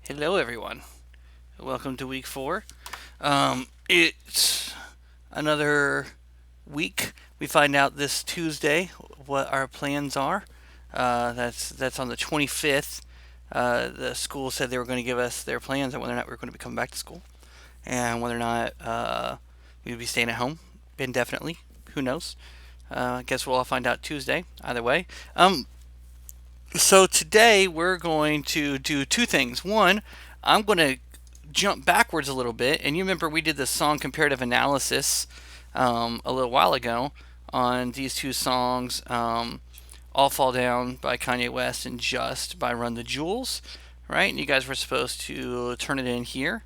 Hello, everyone. Welcome to week four. It's another week. We find out this Tuesday what our plans are. That's on the 25th. The school said they were going to give us their plans on whether or not we are going to be coming back to school and whether or not we would be staying at home indefinitely. Who knows? I guess we'll all find out Tuesday. Either way. So today we're going to do two things. One, I'm going to jump backwards a little bit, and you remember we did the song comparative analysis a little while ago on these two songs, "All Fall Down" by Kanye West and "Just" by Run the Jewels, right? And you guys were supposed to turn it in here,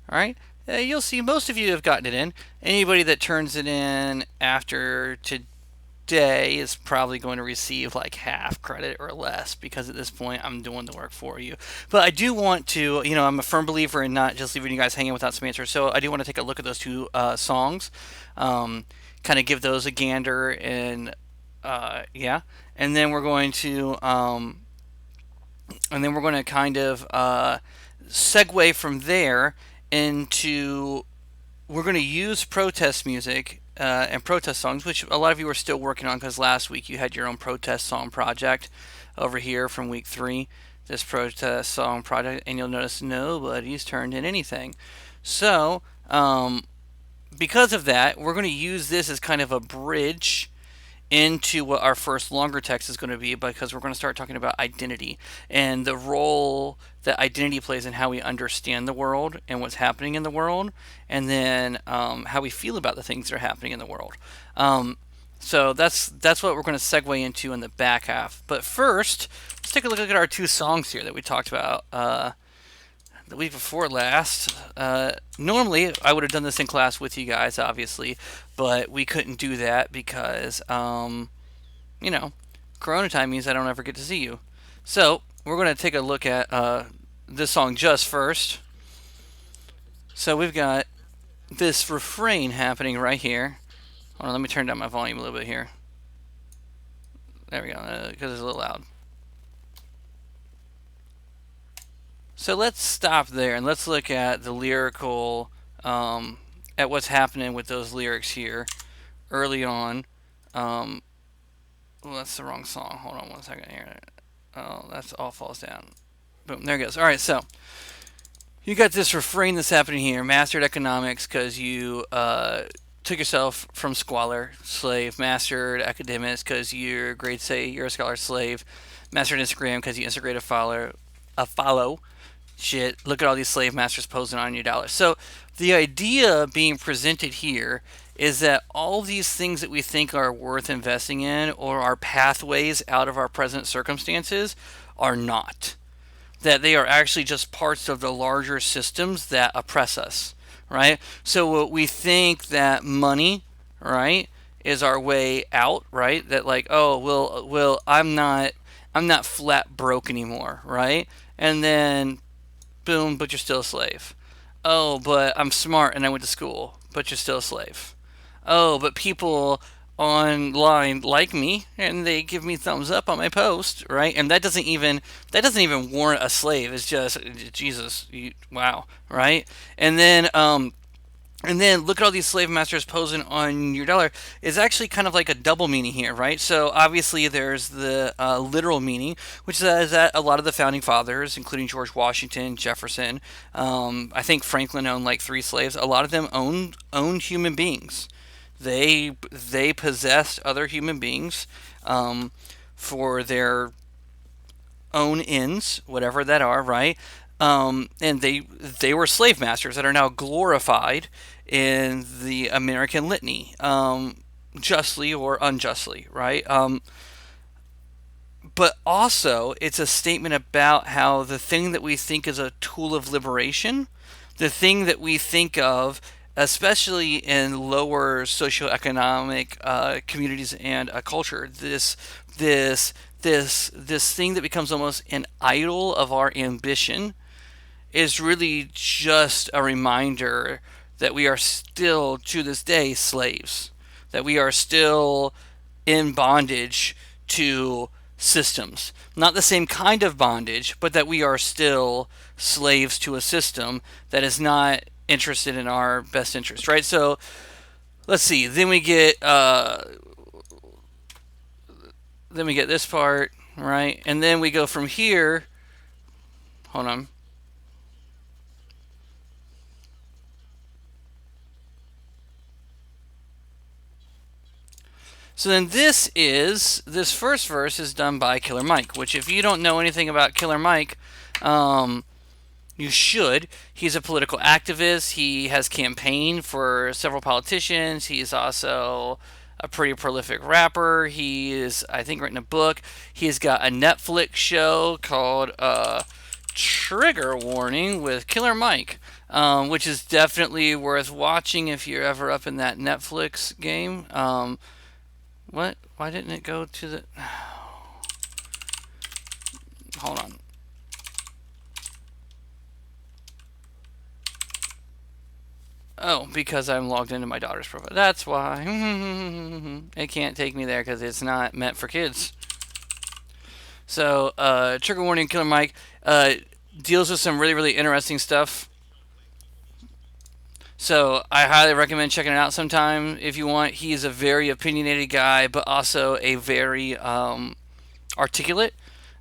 all right? You'll see most of you have gotten it in. Anybody that turns it in after today is probably going to receive like half credit or less because at this point I'm doing the work for you. But I do want to, I'm a firm believer in not just leaving you guys hanging without some answers. So I do want to take a look at those two songs, kind of give those a gander, and yeah, and then we're going to, kind of segue from there into we're going to use protest music and protest songs, which a lot of you are still working on because last week you had your own protest song project over here from week three, this protest song project, and you'll notice nobody's turned in anything. So, because of that, we're going to use this as kind of a bridge into what our first longer text is going to be because we're going to start talking about identity and the role that identity plays in how we understand the world and what's happening in the world, and then how we feel about the things that are happening in the world. So that's what we're going to segue into in the back half. But first, let's take a look at our two songs here that we talked about the week before last. Normally, I would have done this in class with you guys, obviously, but we couldn't do that because, you know, Corona time means I don't ever get to see you. So, we're going to take a look at this song just first. So, we've got this refrain happening right here. Hold on, let me turn down my volume a little bit here. There we go, because it's a little loud. So let's stop there and let's look at the lyrical, at what's happening with those lyrics here early on. Well, that's the wrong song. Hold on one second here. Oh, that's All Falls Down. Boom, there it goes. All right, so you got this refrain that's happening here. Mastered economics because you took yourself from squalor, slave. Mastered academics because you're grades say you're a scholar, slave. Mastered Instagram because you Instagram a follow. Shit, look at all these slave masters posing on your dollars. So the idea being presented here is that all these things that we think are worth investing in or are pathways out of our present circumstances are not. That they are actually just parts of the larger systems that oppress us, right? So we think that money, right, is our way out, right? That like, oh, well, I'm not flat broke anymore, right? And then boom, but you're still a slave. Oh, but I'm smart and I went to school, but you're still a slave. Oh, but people online like me and they give me thumbs up on my post, right? And that doesn't even warrant a slave. It's just Jesus, wow, right? And then look at all these slave masters posing on your dollar. Is actually kind of like a double meaning here, right? So obviously there's the literal meaning, which says that a lot of the founding fathers, including George Washington, Jefferson, I think Franklin owned like three slaves. A lot of them owned human beings. They possessed other human beings for their own ends, whatever that are, right? And they were slave masters that are now glorified in the American litany, justly or unjustly, right? But also, it's a statement about how the thing that we think is a tool of liberation, the thing that we think of, especially in lower socioeconomic communities and culture, this thing that becomes almost an idol of our ambition is really just a reminder that we are still to this day slaves, that we are still in bondage to systems. Not the same kind of bondage, but that we are still slaves to a system that is not interested in our best interest, right? So let's see. Then we get this part, right? And then we go from here. Hold on. So then this first verse is done by Killer Mike, which if you don't know anything about Killer Mike, you should. He's a political activist. He has campaigned for several politicians. He's also a pretty prolific rapper. He is, I think, written a book. He's got a Netflix show called Trigger Warning with Killer Mike, which is definitely worth watching if you're ever up in that Netflix game. What? Why didn't it go to the... Hold on. Oh, because I'm logged into my daughter's profile. That's why. It can't take me there because it's not meant for kids. So, Trigger Warning, Killer Mike deals with some really, really interesting stuff. So, I highly recommend checking it out sometime if you want. He's a very opinionated guy, but also a very articulate,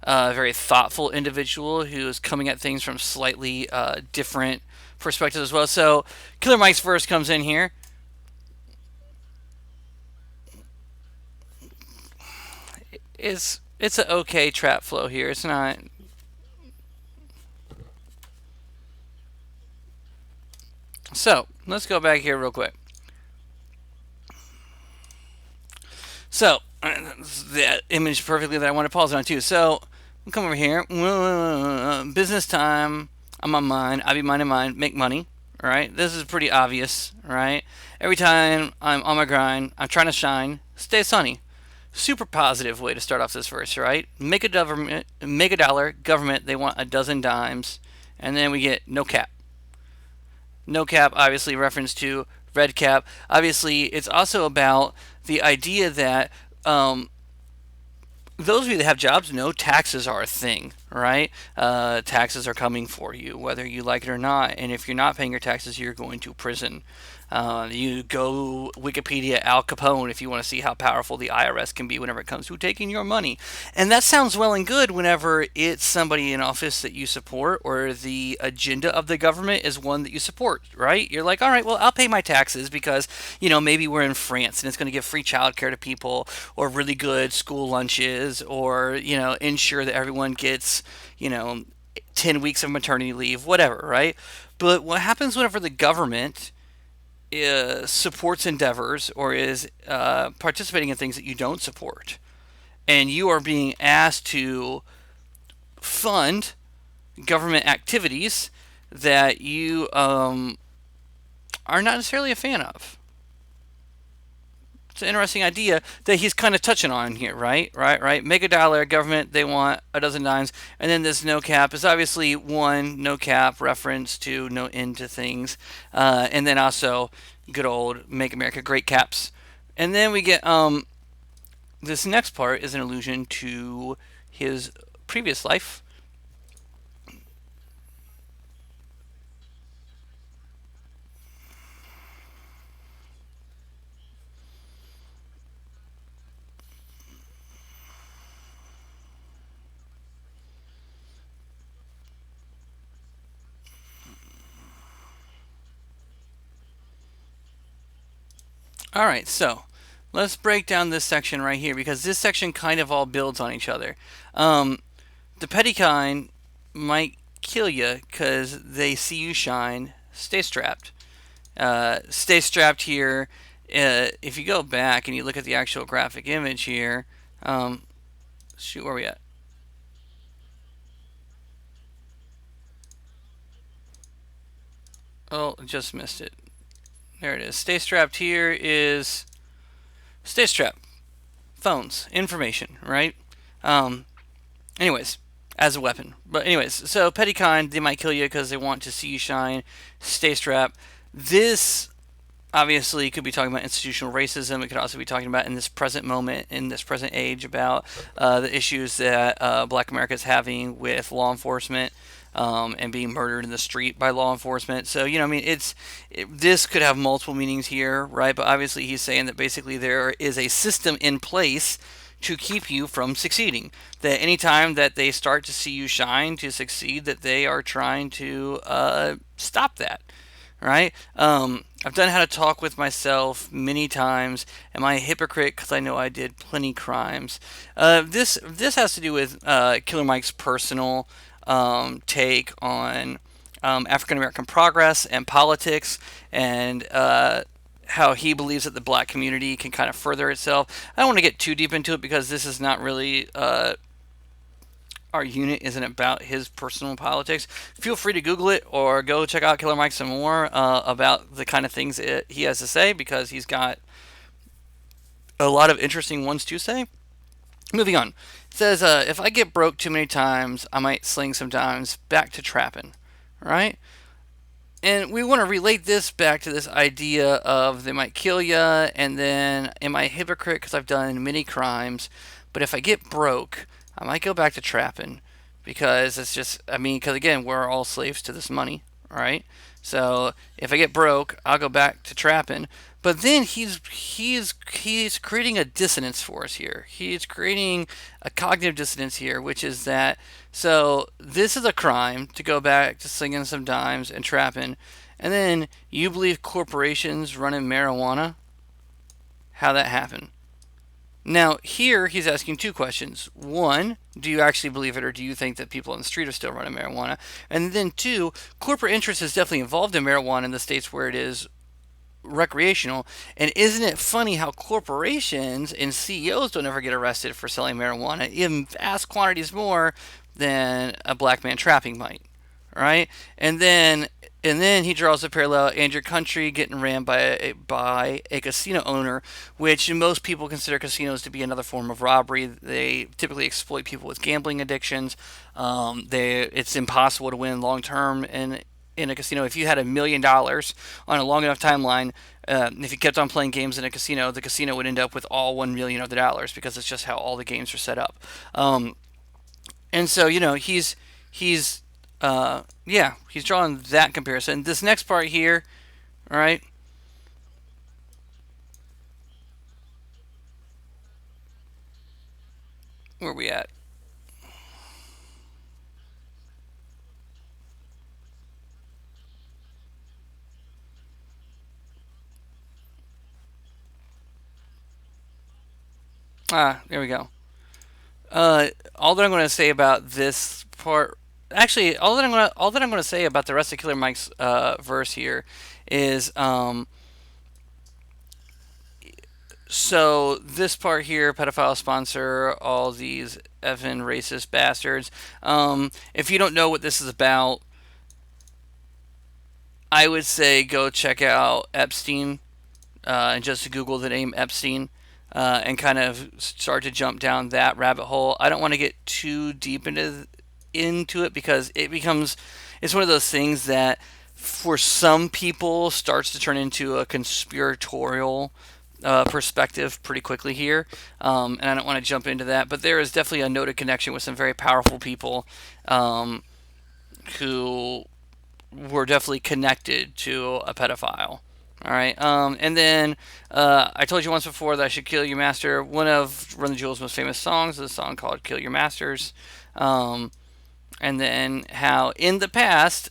very thoughtful individual who is coming at things from slightly different perspectives as well. So, Killer Mike's verse comes in here. It's an okay trap flow here. It's not. So, let's go back here real quick. So, the image perfectly that I want to pause on too. So, we'll come over here. Business time. I'm on mine. I be minding mine. Make money. All right. This is pretty obvious. Right. Every time I'm on my grind, I'm trying to shine. Stay sunny. Super positive way to start off this verse, right? Make a dollar. Government. They want a dozen dimes, and then we get no cap. No cap, obviously, reference to red cap. Obviously, it's also about the idea that those of you that have jobs know taxes are a thing, right? Taxes are coming for you, whether you like it or not. And if you're not paying your taxes, you're going to prison. You go Wikipedia Al Capone if you want to see how powerful the IRS can be whenever it comes to taking your money. And that sounds well and good whenever it's somebody in office that you support or the agenda of the government is one that you support, right? You're like, all right, well, I'll pay my taxes because, maybe we're in France and it's going to give free childcare to people or really good school lunches or, ensure that everyone gets, 10 weeks of maternity leave, whatever, right? But what happens whenever the government supports endeavors or is participating in things that you don't support, and you are being asked to fund government activities that you are not necessarily a fan of? It's an interesting idea that he's kind of touching on here, right? Right. Make a dollar, government, they want a dozen dimes. And then this no cap is obviously one no cap reference to no end to things. And then also good old Make America Great caps. And then we get this next part is an allusion to his previous life. All right, so let's break down this section right here because this section kind of all builds on each other. The petty kind might kill you because they see you shine. Stay strapped. Stay strapped here. If you go back and you look at the actual graphic image here, shoot, where are we at? Oh, just missed it. There it is. Stay strapped here is stay strapped. Phones, information, right? Um, anyways, as a weapon. But anyways, so petty kind, they might kill you because they want to see you shine. Stay strapped. This Obviously, it could be talking about institutional racism. It could also be talking about in this present moment, in this present age, about the issues that Black America is having with law enforcement and being murdered in the street by law enforcement. So, I mean, this could have multiple meanings here, right? But obviously, he's saying that basically there is a system in place to keep you from succeeding. That anytime that they start to see you shine to succeed, that they are trying to stop that, right? I've done how to talk with myself many times. Am I a hypocrite because I know I did plenty crimes? This has to do with Killer Mike's personal take on African American progress and politics, and how he believes that the black community can kind of further itself. I don't want to get too deep into it because this is not really our unit isn't about his personal politics. Feel free to Google it or go check out Killer Mike some more about the kind of things he has to say, because he's got a lot of interesting ones to say. Moving on. It says, if I get broke too many times, I might sling some dimes back to trapping. Right? And we want to relate this back to this idea of they might kill you, and then am I a hypocrite because I've done many crimes, but if I get broke, I might go back to trapping, because it's just, I mean, because again, we're all slaves to this money, right? So if I get broke, I'll go back to trapping. But then he's creating a dissonance for us here. He's creating a cognitive dissonance here, which is that, so this is a crime to go back to slinging some dimes and trapping, and then you believe corporations running marijuana? How that happen? Now, here he's asking two questions. One, do you actually believe it, or do you think that people on the street are still running marijuana? And then two, corporate interest is definitely involved in marijuana in the states where it is recreational. And isn't it funny how corporations and CEOs don't ever get arrested for selling marijuana in vast quantities more than a black man trapping might, right? And then he draws a parallel, and your country getting ran by a casino owner, which most people consider casinos to be another form of robbery. They typically exploit people with gambling addictions. It's impossible to win long term in a casino. If you had $1 million on a long enough timeline, if you kept on playing games in a casino, the casino would end up with all 1 million of the dollars, because it's just how all the games are set up. And so, he's yeah, he's drawing that comparison. This next part here, all right, where are we at? Ah, there we go. All that I'm going to say about this part, actually, all that I'm going to say about the rest of Killer Mike's verse here is, so this part here, pedophile sponsor, all these effing racist bastards. If you don't know what this is about, I would say go check out Epstein, and just Google the name Epstein, and kind of start to jump down that rabbit hole. I don't want to get too deep into it, because it's one of those things that for some people starts to turn into a conspiratorial perspective pretty quickly here, and I don't want to jump into that. But there is definitely a noted connection with some very powerful people, who were definitely connected to a pedophile. All right. And then I told you once before that I should kill your master. One of Run the Jewels' most famous songs is a song called "Kill Your Masters." Um, and then how in the past,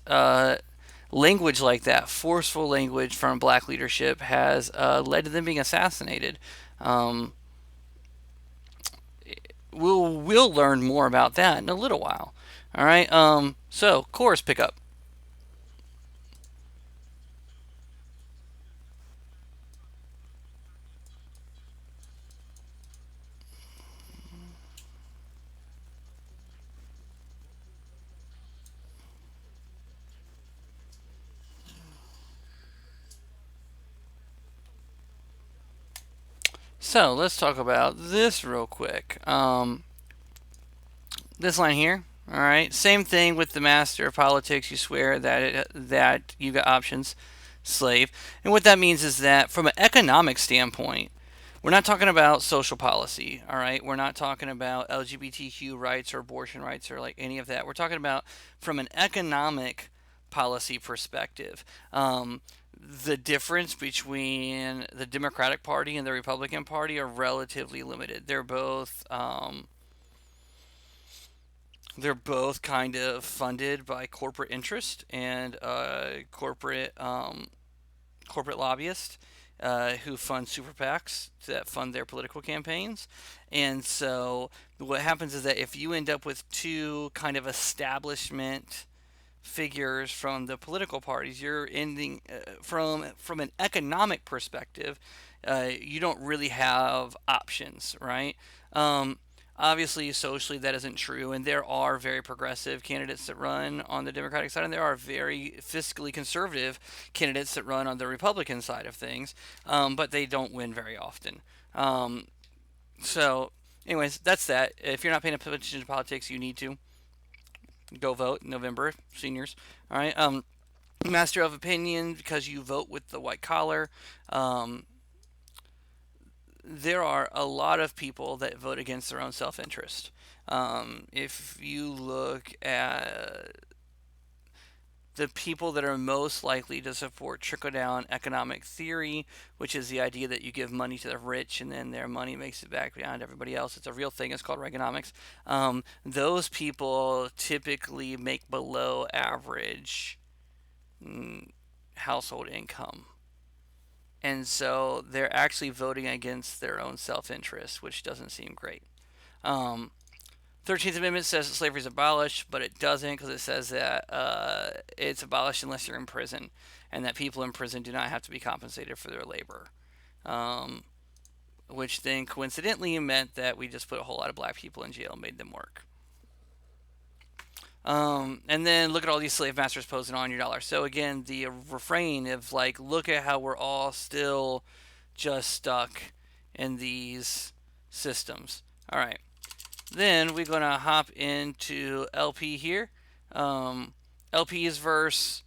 language like that, forceful language from black leadership, has led to them being assassinated. Um, we'll learn more about that in a little while. All right. So chorus pickup. So let's talk about this real quick. This line here. All right. Same thing with the master of politics. You swear that you got options. slave. And what that means is that from an economic standpoint, we're not talking about social policy, all right? We're not talking about LGBTQ rights or abortion rights or like any of that. We're talking about from an economic policy perspective. The difference between the Democratic Party and the Republican Party are relatively limited. They're both kind of funded by corporate interest and corporate lobbyists who fund super PACs that fund their political campaigns. And so what happens is that if you end up with two kind of establishment figures from the political parties, you're ending from an economic perspective. You don't really have options, right? Um, Obviously, socially, that isn't true, and there are very progressive candidates that run on the Democratic side, and there are very fiscally conservative candidates that run on the Republican side of things, but they don't win very often. Um, so, anyways, that's that. If you're not paying attention to politics, you need to go vote in November, seniors. All right. Master of opinion because you vote with the white collar. Um, there are a lot of people that vote against their own self interest. If you look at the people that are most likely to support trickle down economic theory, which is the idea that you give money to the rich and then their money makes it back down to everybody else. It's a real thing. It's called Reaganomics. Those people typically make below average household income. And so they're actually voting against their own self interest, which doesn't seem great. Um, 13th Amendment says that slavery is abolished, but it doesn't because it says that it's abolished unless you're in prison, and that people in prison do not have to be compensated for their labor. Um, which then coincidentally meant that we just put a whole lot of black people in jail and made them work. And then look at all these slave masters posing on your dollar. So again, the refrain of like, look at how we're all still just stuck in these systems. All right. Then we're going to hop into LP here. LP's verse,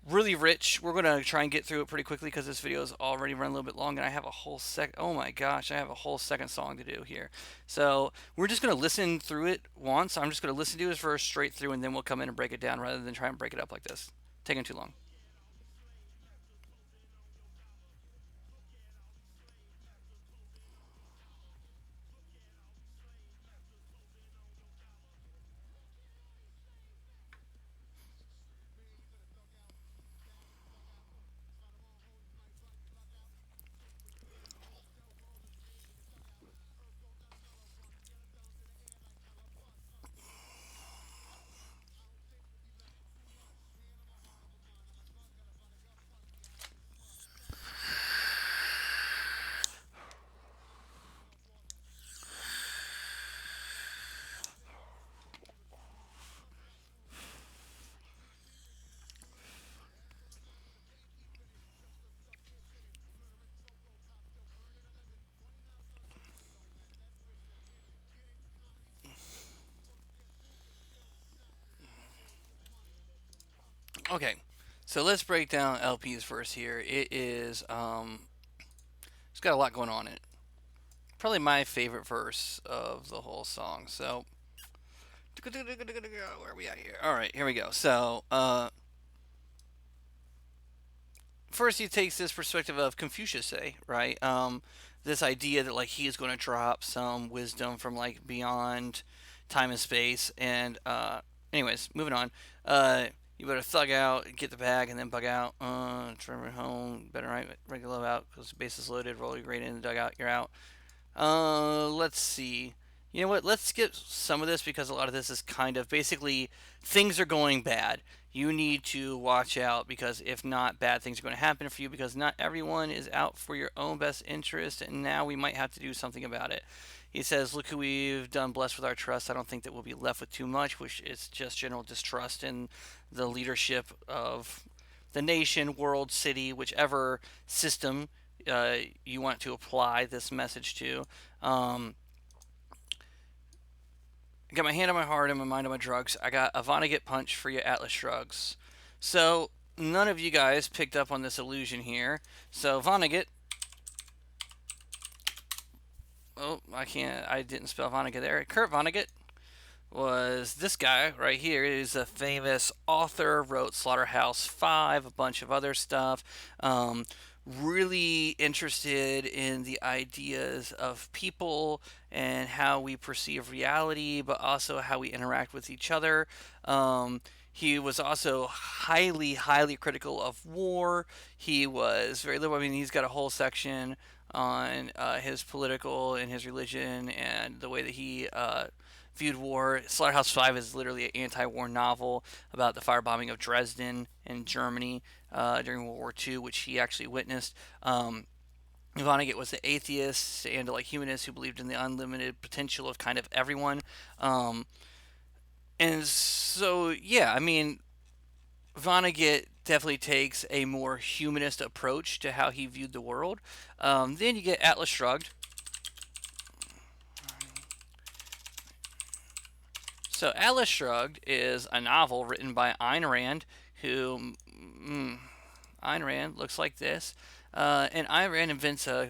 really rich. We're going to try and get through it pretty quickly because this video is already run a little bit long and I have a whole oh my gosh, I have a whole second song to do here. So we're just going to listen through it once. I'm just going to listen to his verse straight through and then we'll come in and break it down rather than try and break it up like this. Taking too long. Okay. So let's break down LP's verse here. It's got a lot going on in it. Probably my favorite verse of the whole song. So where are we at here? All right, here we go. So, first he takes this perspective of Confucius, say, right? This idea that like he is going to drop some wisdom from like beyond time and space. And anyways, moving on. You better thug out, get the bag, and then bug out. Trevor home, better write regular out because the base is loaded. Roll your grade in the dugout. You're out. Let's see. You know what? Let's skip some of this because a lot of this is kind of basically things are going bad. You need to watch out because if not, bad things are going to happen for you because not everyone is out for your own best interest, and now we might have to do something about it. He says, "Look who we've done blessed with our trust. I don't think that we'll be left with too much, which is just general distrust in the leadership of the nation, world, city, whichever system you want to apply this message to. I got my hand on my heart and my mind on my drugs. I got a Vonnegut punch for your Atlas shrugs. So none of you guys picked up on this illusion here. So Vonnegut, oh, I didn't spell Vonnegut there. Kurt Vonnegut was this guy right here. He's a famous author, wrote Slaughterhouse-Five, a bunch of other stuff. Really interested in the ideas of people and how we perceive reality, but also how we interact with each other. He was also highly, highly critical of war. He was very liberal. I mean, he's got a whole section on his political and his religion and the way that he viewed war. Slaughterhouse-Five is literally an anti-war novel about the firebombing of Dresden in Germany during World War II, which he actually witnessed. Vonnegut was an atheist and like humanist who believed in the unlimited potential of kind of everyone. And so, yeah, I mean, Vonnegut definitely takes a more humanist approach to how he viewed the world. Then you get Atlas Shrugged. So Atlas Shrugged is a novel written by Ayn Rand, who Ayn Rand looks like this, and Ayn Rand invents a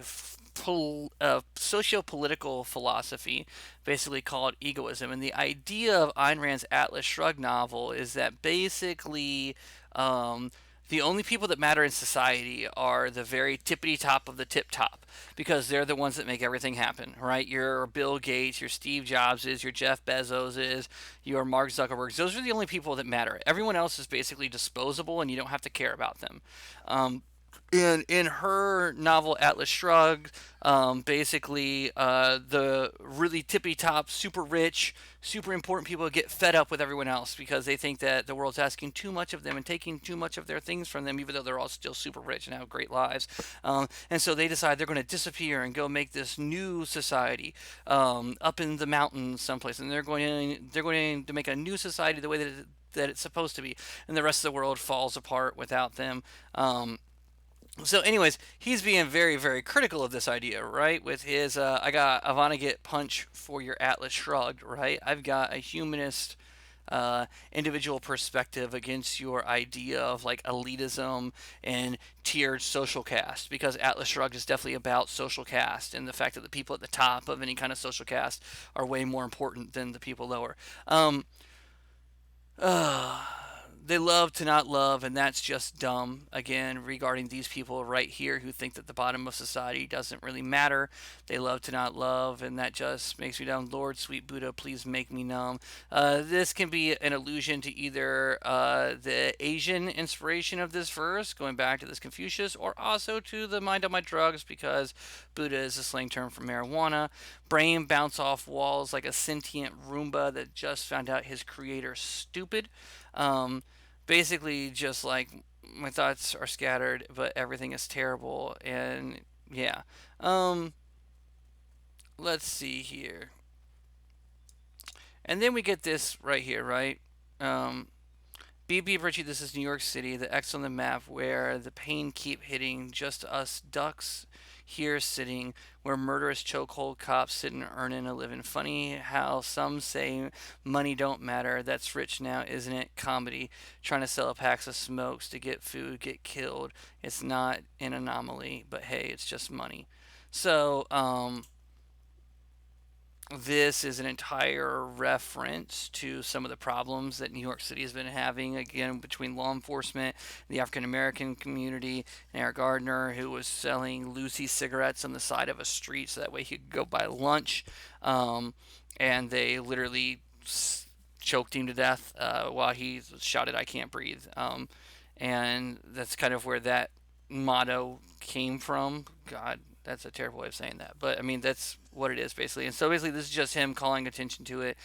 socio-political philosophy, basically called egoism. And the idea of Ayn Rand's Atlas Shrugged novel is that basically the only people that matter in society are the very tippity top of the tip top because they're the ones that make everything happen, right? Your Bill Gates, your Steve Jobs, your Jeff Bezos, your Mark Zuckerberg. Those are the only people that matter. Everyone else is basically disposable and you don't have to care about them. In her novel Atlas Shrugged, basically the really tippy top, super rich, super important people get fed up with everyone else because they think that the world's asking too much of them and taking too much of their things from them, even though they're all still super rich and have great lives. And so they decide they're going to disappear and go make this new society up in the mountains someplace, and they're going to make a new society the way that it's supposed to be, and the rest of the world falls apart without them. So, anyways, he's being very, very critical of this idea, right? With his, I got a Vonnegut punch for your Atlas Shrugged, right? I've got a humanist, individual perspective against your idea of like elitism and tiered social caste, because Atlas Shrugged is definitely about social caste and the fact that the people at the top of any kind of social caste are way more important than the people lower. They love to not love, and that's just dumb. Again, regarding these people right here who think that the bottom of society doesn't really matter. They love to not love, and that just makes me dumb. Lord, sweet Buddha, please make me numb. This can be an allusion to either the Asian inspiration of this verse, going back to this Confucius, or also to the mind on my drugs, because Buddha is a slang term for marijuana. Brain bounce off walls like a sentient Roomba that just found out his creator's stupid. Basically, just like my thoughts are scattered, but everything is terrible. And yeah, let's see here. And then we get this right here, right? BB Richie, this is New York City, the X on the map where the pain keep hitting, just us ducks here sitting, where murderous chokehold cops sitting earning a living. Funny how some say money don't matter. That's rich now, isn't it? Comedy. Trying to sell a packs of smokes to get food, get killed. It's not an anomaly, but hey, it's just money. So, this is an entire reference to some of the problems that New York City has been having, again, between law enforcement, the African American community, and Eric Gardner, who was selling Lucy cigarettes on the side of a street so that way he could go buy lunch. And they literally choked him to death while he shouted, "I can't breathe." And that's kind of where that motto came from. God, that's a terrible way of saying that, but I mean that's what it is basically. And so basically, this is just him calling attention to it.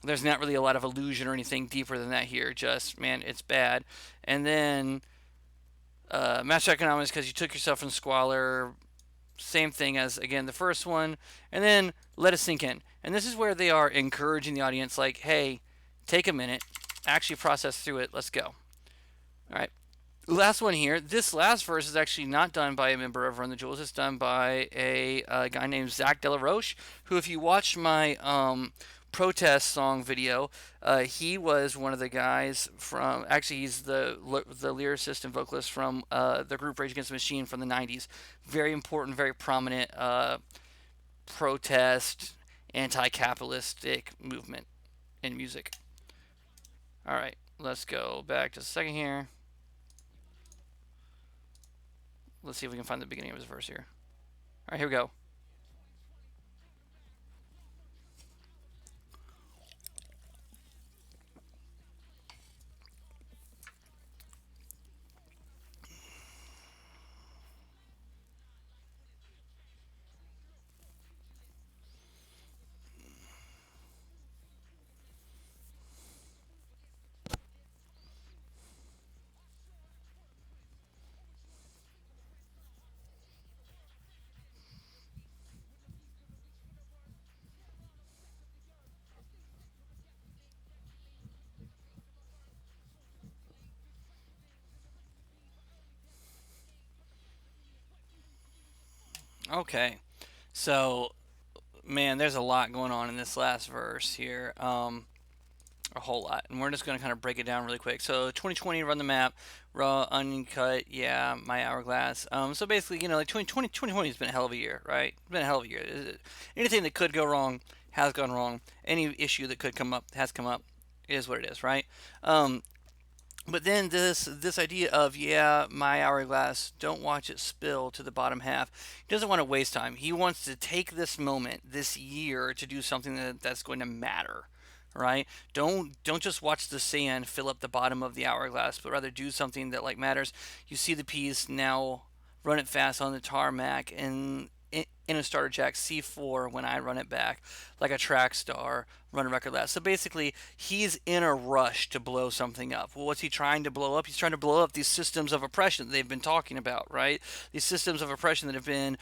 There's not really a lot of illusion or anything deeper than that here. Just, man, it's bad. And then Master Economics, because you took yourself in squalor. Same thing as, again, the first one. And then Let It Sink In. And this is where they are encouraging the audience, like, hey, take a minute, actually process through it. Let's go. All right. Last one here. This last verse is actually not done by a member of Run the Jewels. It's done by a guy named Zach Delaroche, who, if you watch my protest song video. He was one of the guys from. Actually, he's the lyricist and vocalist from the group Rage Against the Machine from the '90s. Very important, very prominent protest, anti-capitalistic movement in music. All right, let's go back just a second here. Let's see if we can find the beginning of his verse here. All right, here we go. Okay, so man, there's a lot going on in this last verse here. A whole lot, and we're just going to kind of break it down really quick. So 2020, run the map, raw, uncut, yeah, my hourglass. So basically, like 2020 has been a hell of a year, right? It's been a hell of a year. Anything that could go wrong has gone wrong. Any issue that could come up has come up. It is what it is, right? But then this idea of, yeah, my hourglass, don't watch it spill to the bottom half. He doesn't want to waste time. He wants to take this moment, this year, to do something that's going to matter, right? Don't just watch the sand fill up the bottom of the hourglass, but rather do something that like matters. You see the piece now, run it fast on the tarmac, and in a starter jack C4 when I run it back like a track star, run a record last. So basically, he's in a rush to blow something up. Well, what's he trying to blow up? He's trying to blow up these systems of oppression that they've been talking about, right? These systems of oppression that have been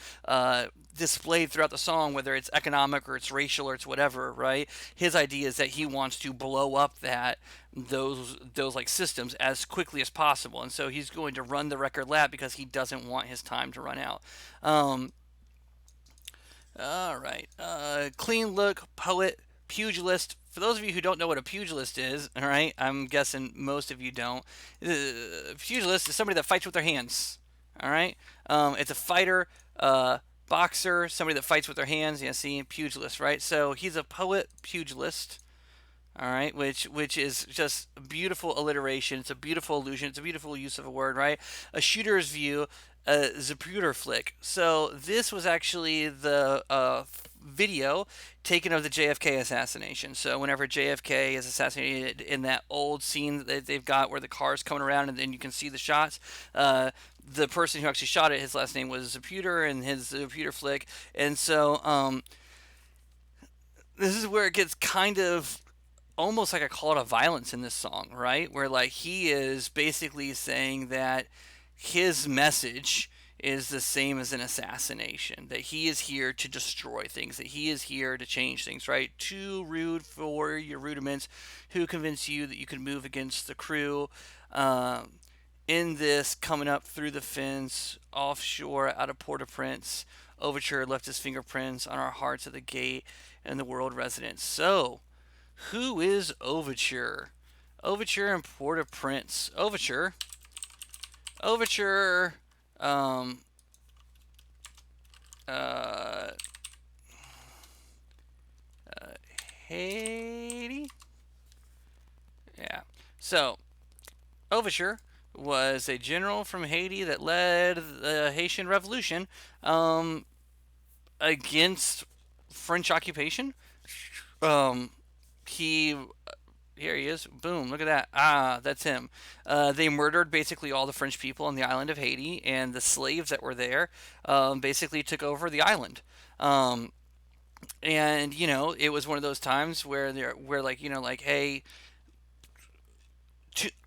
displayed throughout the song, whether it's economic or it's racial or it's whatever, right? His idea is that he wants to blow up those like systems as quickly as possible, and so he's going to run the record lap because he doesn't want his time to run out. All right. Clean look, poet, pugilist. For those of you who don't know what a pugilist is, all right, I'm guessing most of you don't. Pugilist is somebody that fights with their hands. All right. It's a fighter, boxer, somebody that fights with their hands. Yeah, see, pugilist, right? So he's a poet pugilist. All right, which is just a beautiful alliteration. It's a beautiful illusion. It's a beautiful use of a word, right? A shooter's view, a Zapruder flick. So this was actually the video taken of the JFK assassination. So whenever JFK is assassinated in that old scene that they've got where the car's coming around and then you can see the shots, the person who actually shot it, his last name was Zapruder and his Zapruder flick. And so this is where it gets kind of almost like a call to violence in this song, right? Where like he is basically saying that his message is the same as an assassination, that he is here to destroy things, that he is here to change things, right? Too rude for your rudiments, who convinced you that you could move against the crew. In this, coming up through the fence, offshore out of Port-au-Prince, Overture left his fingerprints on our hearts at the gate and the world residents. So, who is Overture? Overture and Port-au-Prince. Overture, uh, Haiti? Yeah. So, Overture was a general from Haiti that led the Haitian Revolution against French occupation. He Here he is. Boom, look at that. Ah, that's him. They murdered basically all the French people on the island of Haiti, and the slaves that were there basically took over the island. And it was one of those times where like like, hey,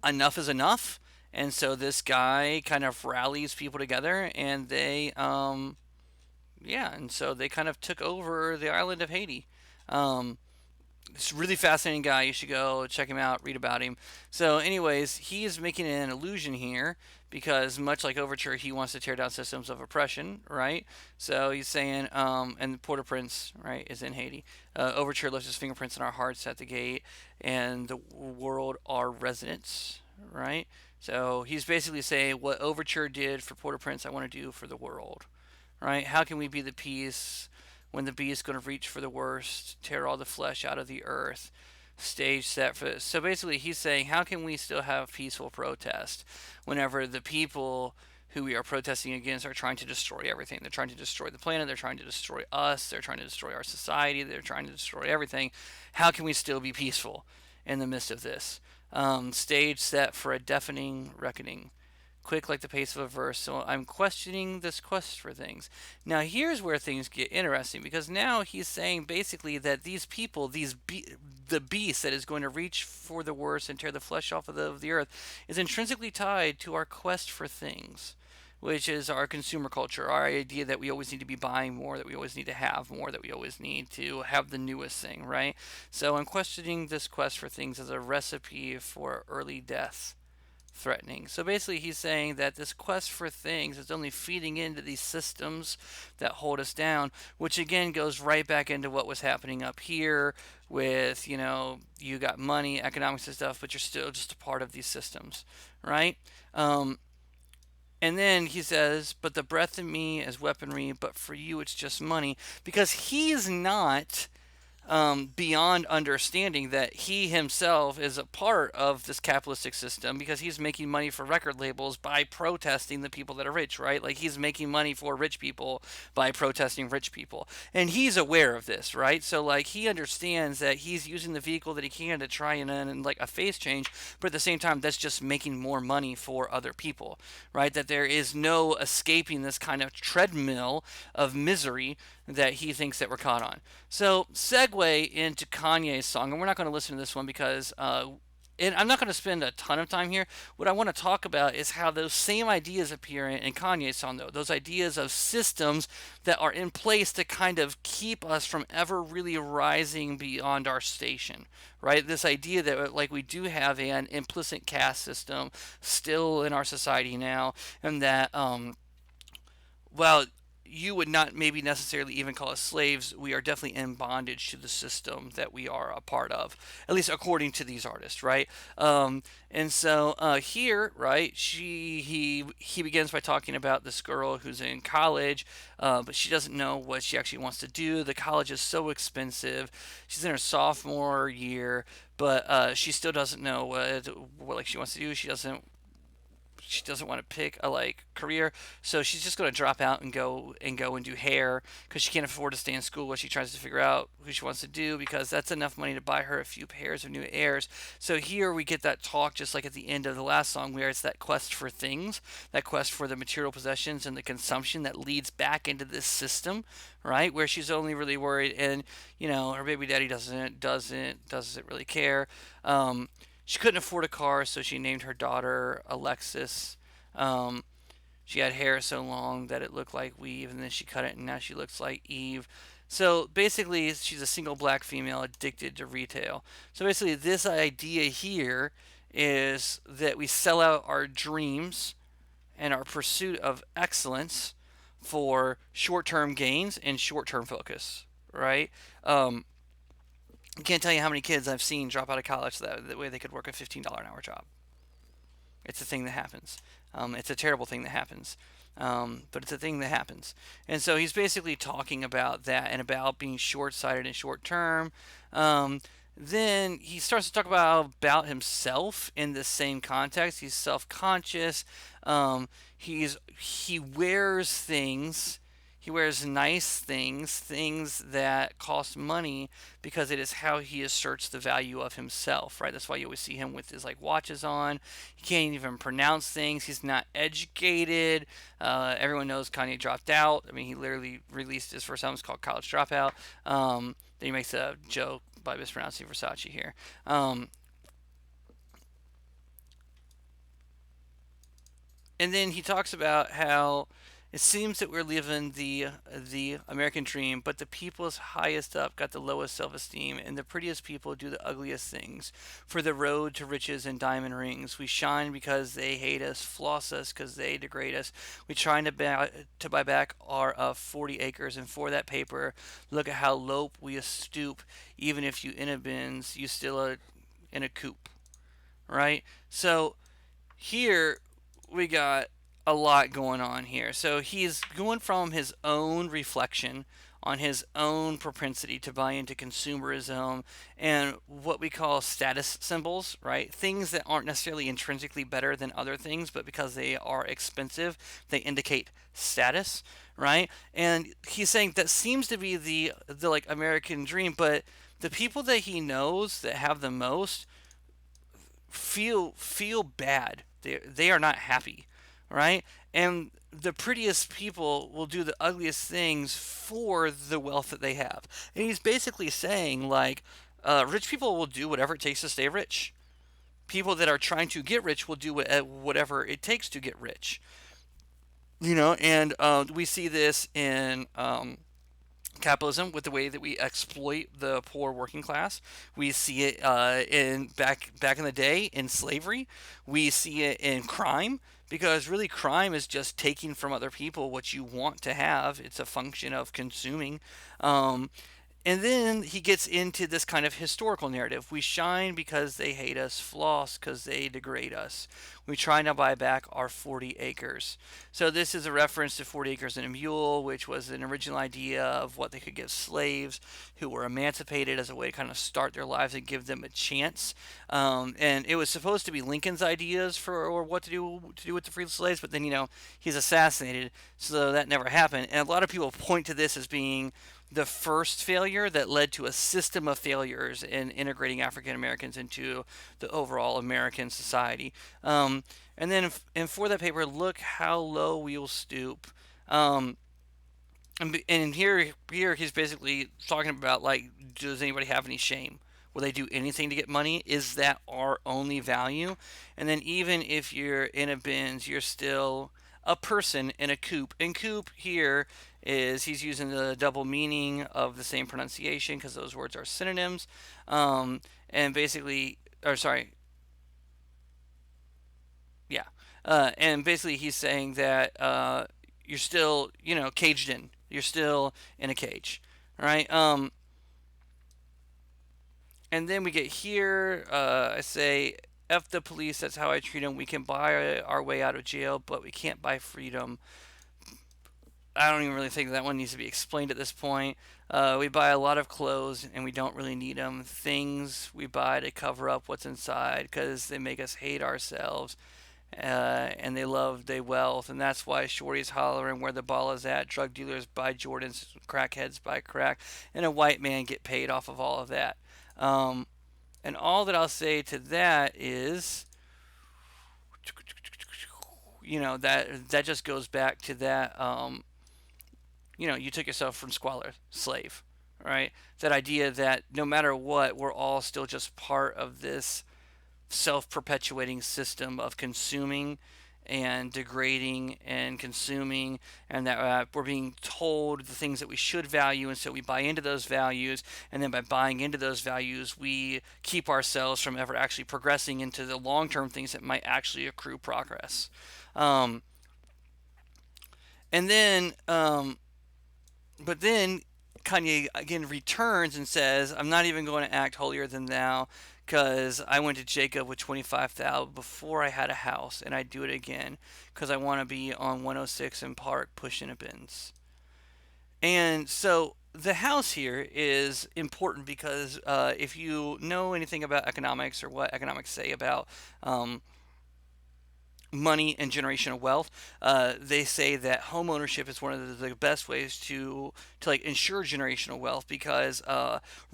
enough is enough. And so this guy kind of rallies people together, and yeah, and so they kind of took over the island of Haiti. It's a really fascinating guy. You should go check him out, read about him. So, anyways, he is making an illusion here because, much like Overture, he wants to tear down systems of oppression, right? So he's saying, and Port-au-Prince, right, is in Haiti. Overture left his fingerprints in our hearts at the gate, and the world our residents, right? So he's basically saying what Overture did for Port-au-Prince, I want to do for the world, right? How can we be the peace when the beast is going to reach for the worst, tear all the flesh out of the earth, stage set for this? So basically, he's saying, how can we still have peaceful protest whenever the people who we are protesting against are trying to destroy everything? They're trying to destroy the planet, they're trying to destroy us, they're trying to destroy our society, they're trying to destroy everything. How can we still be peaceful in the midst of this? Stage set for a deafening reckoning, quick like the pace of a verse. So I'm questioning this quest for things. Now here's where things get interesting because now he's saying basically that these people, the beast that is going to reach for the worst and tear the flesh off of the earth, is intrinsically tied to our quest for things. Which is our consumer culture, our idea that we always need to be buying more, that we always need to have more, that we always need to have the newest thing, right? So I'm questioning this quest for things as a recipe for early death threatening. So basically, he's saying that this quest for things is only feeding into these systems that hold us down, which again goes right back into what was happening up here with, you got money, economics and stuff, but you're still just a part of these systems, right? And then he says, but the breath in me is weaponry, but for you it's just money. Because he's not beyond understanding that he himself is a part of this capitalistic system because he's making money for record labels by protesting the people that are rich, right? Like he's making money for rich people by protesting rich people. And he's aware of this, right? So like he understands that he's using the vehicle that he can to try and like a face change, but at the same time that's just making more money for other people, right? That there is no escaping this kind of treadmill of misery that he thinks that we're caught on. So, segue into Kanye's song, and we're not going to listen to this one because, and I'm not going to spend a ton of time here. What I want to talk about is how those same ideas appear in Kanye's song, though. Those ideas of systems that are in place to kind of keep us from ever really rising beyond our station, right? This idea that, like, we do have an implicit caste system still in our society now, and that, well, you would not maybe necessarily even call us slaves. We are definitely in bondage to the system that we are a part of, at least according to these artists, right? And so here, right, he begins by talking about this girl who's in college, but she doesn't know what she actually wants to do. The college is so expensive. She's in her sophomore year, but she still doesn't know what like she wants to do. She doesn't want to pick a like career, so she's just going to drop out and go and do hair because she can't afford to stay in school while she tries to figure out who she wants to do because that's enough money to buy her a few pairs of new airs. So here we get that talk just like at the end of the last song where it's that quest for things, that quest for the material possessions and the consumption that leads back into this system, right? Where she's only really worried, and her baby daddy doesn't really care. She couldn't afford a car, so she named her daughter Alexis. Um, she had hair so long that it looked like weave, and then she cut it, and now she looks like Eve. So basically, she's a single black female addicted to retail. So basically, this idea here is that we sell out our dreams and our pursuit of excellence for short term gains and short term focus, right? I can't tell you how many kids I've seen drop out of college so that way they could work a $15 an hour job. It's a thing that happens. It's a terrible thing that happens. But it's a thing that happens. And so he's basically talking about that and about being short sighted and short term. Then he starts to talk about himself in the same context. He's self conscious. He wears things. He wears nice things, things that cost money, because it is how he asserts the value of himself, right? That's why you always see him with his like watches on. He can't even pronounce things. He's not educated. Everyone knows Kanye dropped out. I mean, he literally released his first album. It's called College Dropout. Then he makes a joke by mispronouncing Versace here. And then he talks about how It seems that we're living the American dream, but the people's highest up got the lowest self-esteem, and the prettiest people do the ugliest things. For the road to riches and diamond rings, we shine because they hate us, floss us because they degrade us. We trying to buy back our 40 acres, and for that paper, look at how low we stoop. Even if you in a bins, you still are in a coop, right? So here we got a lot going on here. So he's going from his own reflection on his own propensity to buy into consumerism and what we call status symbols, right? Things that aren't necessarily intrinsically better than other things, but because they are expensive, they indicate status, right? And he's saying that seems to be the like American dream, but the people that he knows that have the most feel bad. They are not happy, right? And the prettiest people will do the ugliest things for the wealth that they have. And he's basically saying like, rich people will do whatever it takes to stay rich. People that are trying to get rich will do whatever it takes to get rich. And we see this in capitalism with the way that we exploit the poor working class. We see it in back in the day in slavery. We see it in crime because really crime is just taking from other people what you want to have. It's a function of consuming. And then he gets into this kind of historical narrative. We shine because they hate us, floss because they degrade us. We try to buy back our 40 acres. So this is a reference to 40 acres and a mule, which was an original idea of what they could give slaves who were emancipated as a way to kind of start their lives and give them a chance. And it was supposed to be Lincoln's ideas for or what to do with the free slaves, but then he's assassinated, so that never happened. And a lot of people point to this as being the first failure that led to a system of failures in integrating African Americans into the overall American society. And then, and for that paper, look how low we'll stoop. And here he's basically talking about like, does anybody have any shame? Will they do anything to get money? Is that our only value? And then even if you're in a bins, you're still a person in a coop. And coop here is he's using the double meaning of the same pronunciation because those words are synonyms. And basically, or sorry, yeah. And basically he's saying that you're still, caged in. You're still in a cage, right? And then we get here. I say, F the police, that's how I treat them. We can buy our way out of jail, but we can't buy freedom. I don't even really think that one needs to be explained at this point. We buy a lot of clothes and we don't really need them. Things we buy to cover up what's inside because they make us hate ourselves. And they love their wealth, and that's why Shorty's hollering where the ball is at. Drug dealers buy Jordans, crackheads buy crack, and a white man get paid off of all of that. And all that I'll say to that is, that just goes back to that. You took yourself from squalor, slave, right? That idea that no matter what, we're all still just part of this self-perpetuating system of consuming and degrading and consuming, and that we're being told the things that we should value, and so we buy into those values, and then by buying into those values we keep ourselves from ever actually progressing into the long-term things that might actually accrue progress. And then but then Kanye again returns and says, I'm not even going to act holier than thou because I went to Jacob with 25,000 before I had a house, and I do it again because I want to be on 106 in Park pushing a Benz. And so the house here is important because if you know anything about economics or what economics say about money and generational wealth, they say that home ownership is one of the best ways to like ensure generational wealth because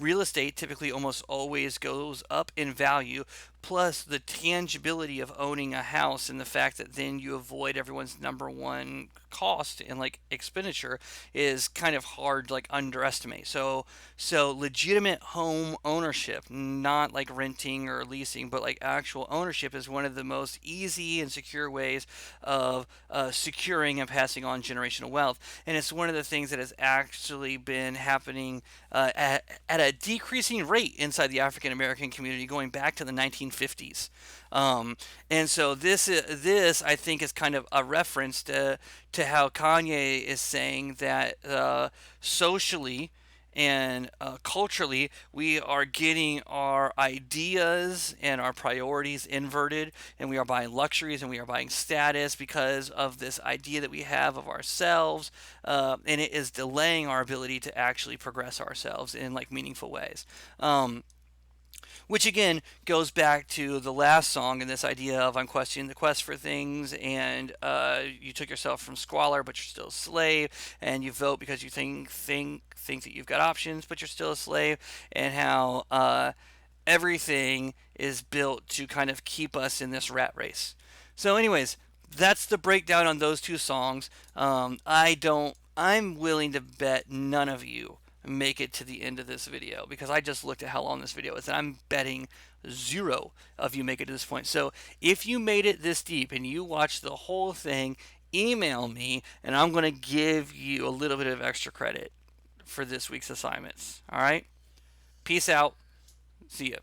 real estate typically almost always goes up in value, plus the tangibility of owning a house and the fact that then you avoid everyone's number one cost and like expenditure is kind of hard to like underestimate. So legitimate home ownership, not like renting or leasing, but like actual ownership, is one of the most easy and secure ways of securing and passing on generational wealth. And it's one of the things that has actually been happening at a decreasing rate inside the African American community going back to the 1950s. And so this I think is kind of a reference to how Kanye is saying that socially and culturally, we are getting our ideas and our priorities inverted, and we are buying luxuries and we are buying status because of this idea that we have of ourselves, and it is delaying our ability to actually progress ourselves in like meaningful ways. Which again goes back to the last song and this idea of I'm questioning the quest for things, and you took yourself from squalor, but you're still a slave, and you vote because you think that you've got options, but you're still a slave, and how everything is built to kind of keep us in this rat race. So, anyways, that's the breakdown on those two songs. I'm willing to bet none of you make it to the end of this video because I just looked at how long this video is and I'm betting zero of you make it to this point. So if you made it this deep and you watched the whole thing, email me and I'm going to give you a little bit of extra credit for this week's assignments. All right? Peace out. See ya.